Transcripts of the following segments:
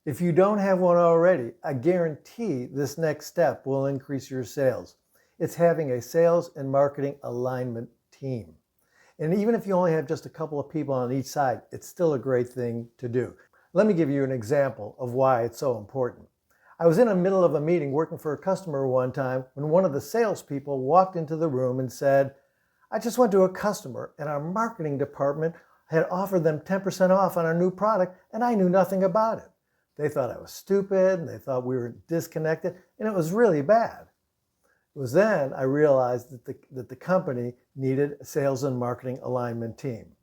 If you don't have one already, I guarantee this next step will increase your sales. It's having a sales and marketing alignment team. And even if you only have just a couple of people on each side, it's still a great thing to do. Let me give you an example of why it's so important. I was in the middle of a meeting working for a customer one time when one of the salespeople walked into the room and said, "I just went to a customer and our marketing department had offered them 10% off on our new product and I knew nothing about it. They thought I was stupid and they thought we were disconnected and it was really bad." It was then I realized that the company needed a sales and marketing alignment team.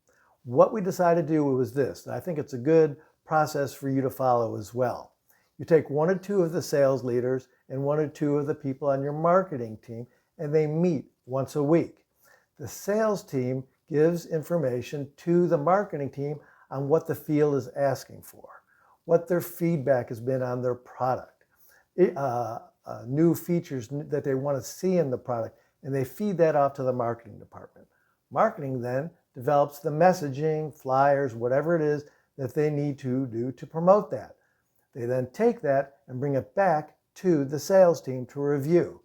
What we decided to do was this, and I think it's a good process for you to follow as well. You take one or two of the sales leaders and one or two of the people on your marketing team, and they meet once a week. The sales team gives information to the marketing team on what the field is asking for, what their feedback has been on their product, new features that they want to see in the product, and they feed that off to the marketing department. Marketing then develops the messaging, flyers, whatever it is that they need to do to promote that. They then take that and bring it back to the sales team to review.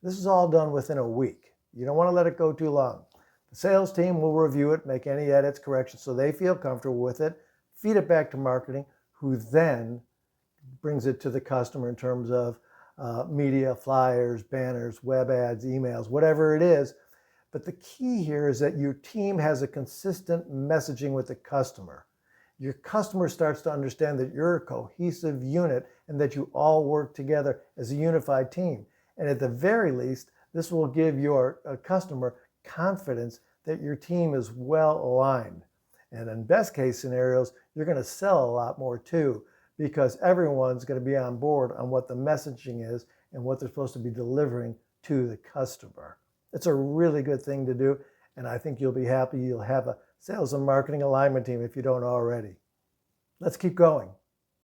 This is all done within a week. You don't want to let it go too long. The sales team will review it, make any edits, corrections, so they feel comfortable with it, feed it back to marketing, who then brings it to the customer in terms of media, flyers, banners, web ads, emails, whatever it is. But the key here is that your team has a consistent messaging with the customer. Your customer starts to understand that you're a cohesive unit and that you all work together as a unified team. And at the very least, this will give your customer confidence that your team is well aligned. And in best case scenarios, you're going to sell a lot more too, because everyone's going to be on board on what the messaging is and what they're supposed to be delivering to the customer. It's a really good thing to do, and I think you'll be happy you'll have a sales and marketing alignment team if you don't already. Let's keep going.